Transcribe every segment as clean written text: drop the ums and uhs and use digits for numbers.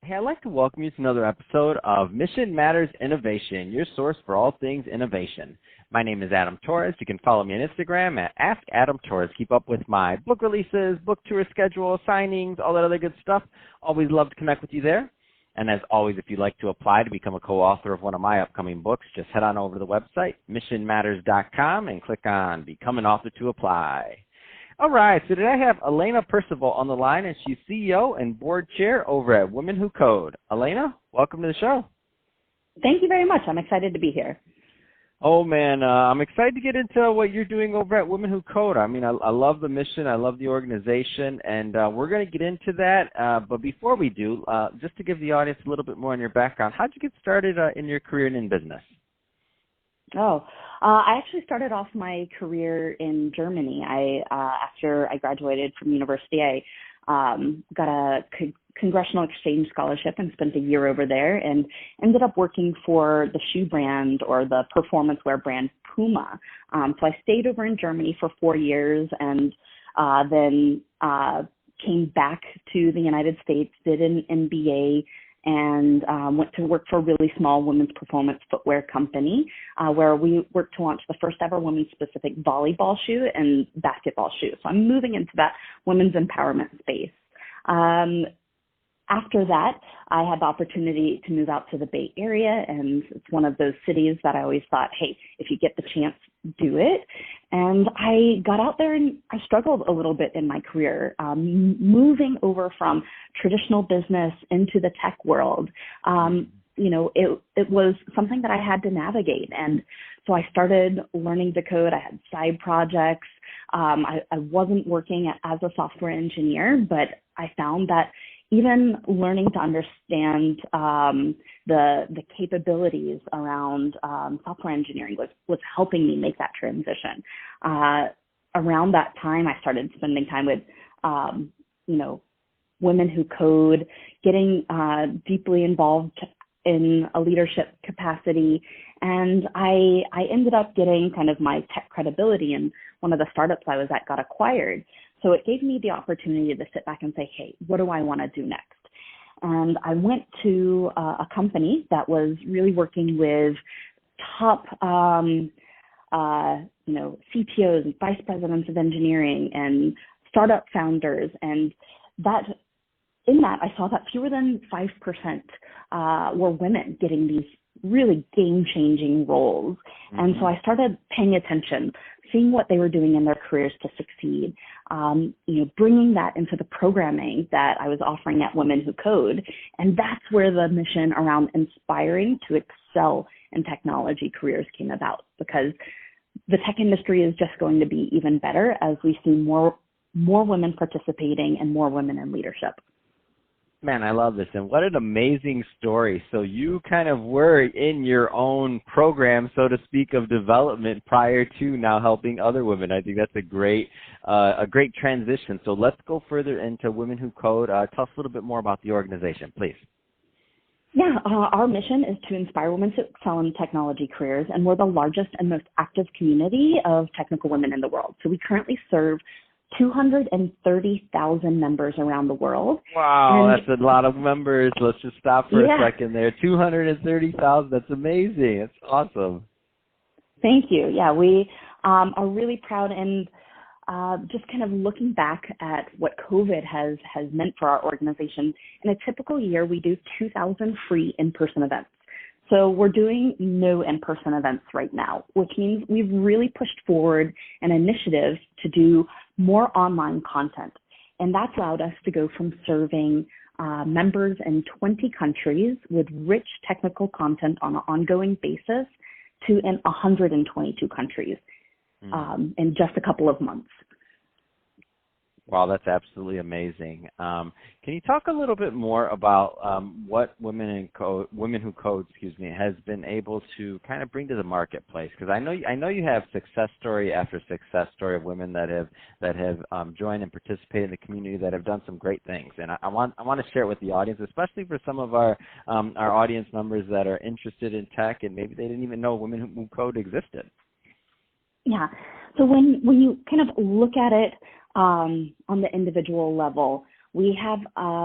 Hey, I'd like to welcome you to another episode of Mission Matters Innovation, your source for all things innovation. My name is Adam Torres. You can follow me on Instagram at AskAdamTorres. Keep up with my book releases, book tour schedule, signings, all that other good stuff. Always love to connect with you there. And as always, if you'd like to apply to become a co-author of one of my upcoming books, just head on over to the website, missionmatters.com, and click on Become an Author to apply. All right, so today I have Alaina Percival on the line, and she's CEO and board chair over at Women Who Code. Alaina, welcome to the show. Thank you very much. I'm excited to be here. Oh, man, I'm excited to get into what you're doing over at Women Who Code. I mean, I love the mission. I love the organization, and we're going to get into that. But before we do, just to give the audience a little bit more on your background, how'd you get started in your career and in business? I actually started off my career in Germany. After I graduated from university, I got a congressional exchange scholarship and spent a year over there and ended up working for the shoe brand or the performance wear brand Puma. So I stayed over in Germany for 4 years and then came back to the United States, did an MBA, and went to work for a really small women's performance footwear company where we worked to launch the first ever women's specific volleyball shoe and basketball shoe. So I'm moving into that women's empowerment space. After that, I had the opportunity to move out to the Bay Area, and it's one of those cities that I always thought, hey, if you get the chance, do it. And I got out there and I struggled a little bit in my career, moving over from traditional business into the tech world. It was something that I had to navigate. And so I started learning to code. I had side projects. I wasn't working as a software engineer, but I found that even learning to understand the capabilities around software engineering was helping me make that transition. Around that time, I started spending time with, Women Who Code, getting deeply involved in a leadership capacity, and I ended up getting kind of my tech credibility, and one of the startups I was at got acquired. So it gave me the opportunity to sit back and say, hey, what do I want to do next? And I went to a company that was really working with top, CTOs and vice presidents of engineering and startup founders. And in that, I saw that fewer than 5% were women getting these really game-changing roles. Mm-hmm. And so I started paying attention, seeing what they were doing in their careers to succeed, bringing that into the programming that I was offering at Women Who Code. And that's where the mission around inspiring to excel in technology careers came about, because the tech industry is just going to be even better as we see more women participating and more women in leadership. Man, I love this. And what an amazing story. So you kind of were in your own program, so to speak, of development prior to now helping other women. I think that's a great transition. So let's go further into Women Who Code. Tell us a little bit more about the organization, please. Yeah, our mission is to inspire women to excel in technology careers, and we're the largest and most active community of technical women in the world. So we currently serve 230,000 members around the world. Wow, that's a lot of members. Let's just stop for a second there. 230,000. That's amazing. That's awesome. Thank you. Yeah, we are really proud, and just kind of looking back at what COVID has meant for our organization. In a typical year, we do 2,000 free in-person events. So we're doing no in-person events right now, which means we've really pushed forward an initiative to do more online content. And that's allowed us to go from serving members in 20 countries with rich technical content on an ongoing basis to in 122 countries in just a couple of months. Wow, that's absolutely amazing. Can you talk a little bit more about what Women Who Code, has been able to kind of bring to the marketplace? Because I know you have success story after success story of women that have joined and participated in the community that have done some great things, and I want to share it with the audience, especially for some of our audience members that are interested in tech and maybe they didn't even know Women Who Code existed. Yeah. So when you kind of look at it on the individual level, We have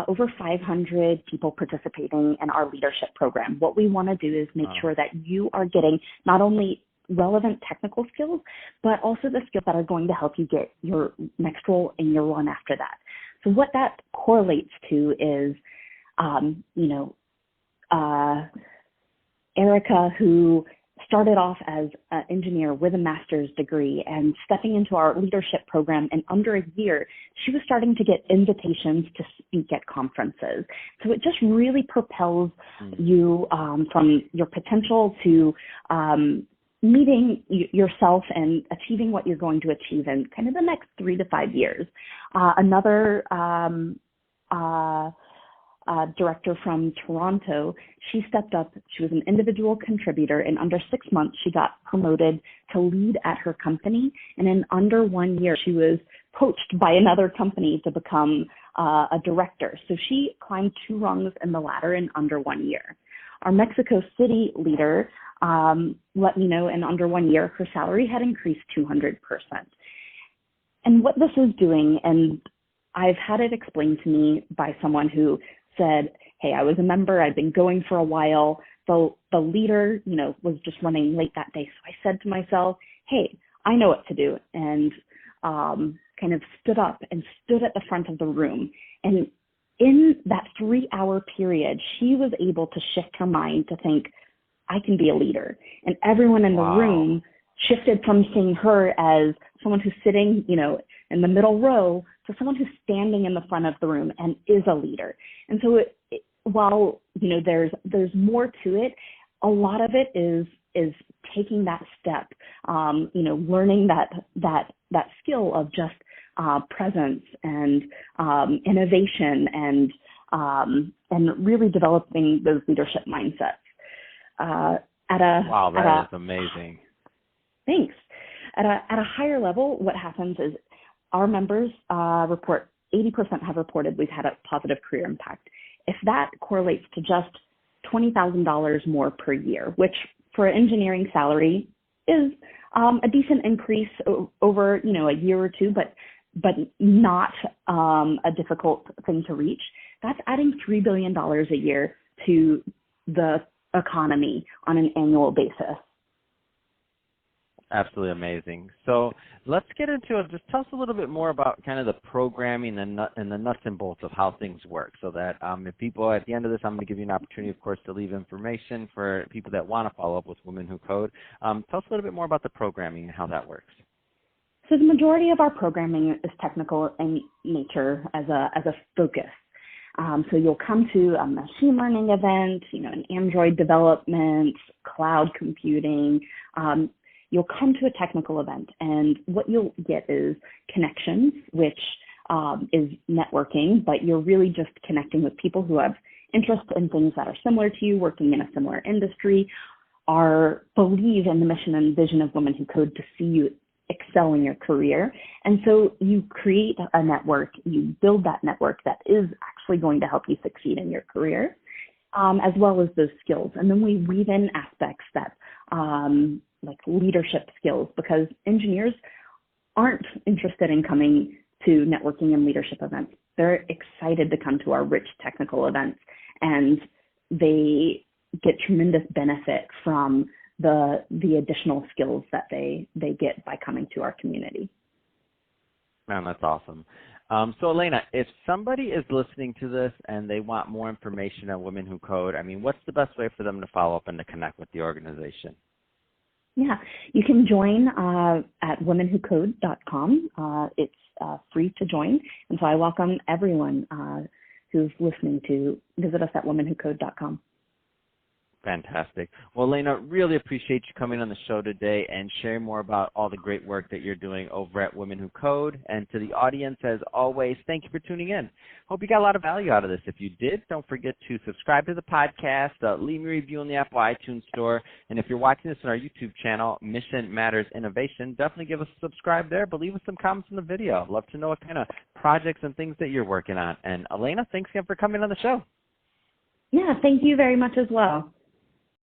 over 500 people participating in our leadership program. What we want to do is make sure that you are getting not only relevant technical skills, but also the skills that are going to help you get your next role and your one after that. So what that correlates to is, Erica, who started off as an engineer with a master's degree and stepping into our leadership program in under a year, she was starting to get invitations to speak at conferences. So it just really propels you from your potential to meeting yourself and achieving what you're going to achieve in kind of the next 3 to 5 years. Another director from Toronto, she stepped up. She was an individual contributor. In under 6 months, she got promoted to lead at her company. And in under 1 year, she was poached by another company to become a director. So she climbed 2 rungs in the ladder in under 1 year. Our Mexico City leader let me know in under 1 year, her salary had increased 200%. And what this is doing, and I've had it explained to me by someone who said, hey, I was a member, I've been going for a while. The leader, was just running late that day. So I said to myself, hey, I know what to do. And kind of stood up and stood at the front of the room. And in that 3-hour period, she was able to shift her mind to think, I can be a leader. And everyone in the room shifted from seeing her as someone who's sitting, in the middle row to someone who's standing in the front of the room and is a leader. And so while, there's more to it, a lot of it is taking that step, learning that skill of just presence and innovation and really developing those leadership mindsets. Wow, that is amazing. Thanks. At a higher level, what happens is our members report 80% have reported we've had a positive career impact. If that correlates to just $20,000 more per year, which for an engineering salary is a decent increase over a year or two, but not a difficult thing to reach, that's adding $3 billion a year to the economy on an annual basis. Absolutely amazing. So let's get into it. Just tell us a little bit more about kind of the programming and the nuts and bolts of how things work, so that if people, at the end of this, I'm going to give you an opportunity, of course, to leave information for people that want to follow up with Women Who Code. Tell us a little bit more about the programming and how that works. So the majority of our programming is technical in nature as a focus. So you'll come to a machine learning event, an Android development, cloud computing. You'll come to a technical event, and what you'll get is connections, which is networking, but you're really just connecting with people who have interest in things that are similar to you, working in a similar industry, believe in the mission and vision of Women Who Code to see you excel in your career. And so you create a network, you build that network that is actually going to help you succeed in your career, as well as those skills. And then we weave in aspects that like leadership skills, because engineers aren't interested in coming to networking and leadership events. They're excited to come to our rich technical events, and they get tremendous benefit from the additional skills that they get by coming to our community. Man, that's awesome. So Alaina, if somebody is listening to this and they want more information on Women Who Code, what's the best way for them to follow up and to connect with the organization? Yeah, you can join at womenwhocode.com. It's free to join. And so I welcome everyone who's listening to visit us at womenwhocode.com. Fantastic. Well, Alaina, really appreciate you coming on the show today and sharing more about all the great work that you're doing over at Women Who Code. And to the audience, as always, thank you for tuning in. Hope you got a lot of value out of this. If you did, don't forget to subscribe to the podcast, leave me a review on the Apple iTunes Store. And if you're watching this on our YouTube channel, Mission Matters Innovation, definitely give us a subscribe there, but leave us some comments in the video. I'd love to know what kind of projects and things that you're working on. And Alaina, thanks again for coming on the show. Yeah, thank you very much as well.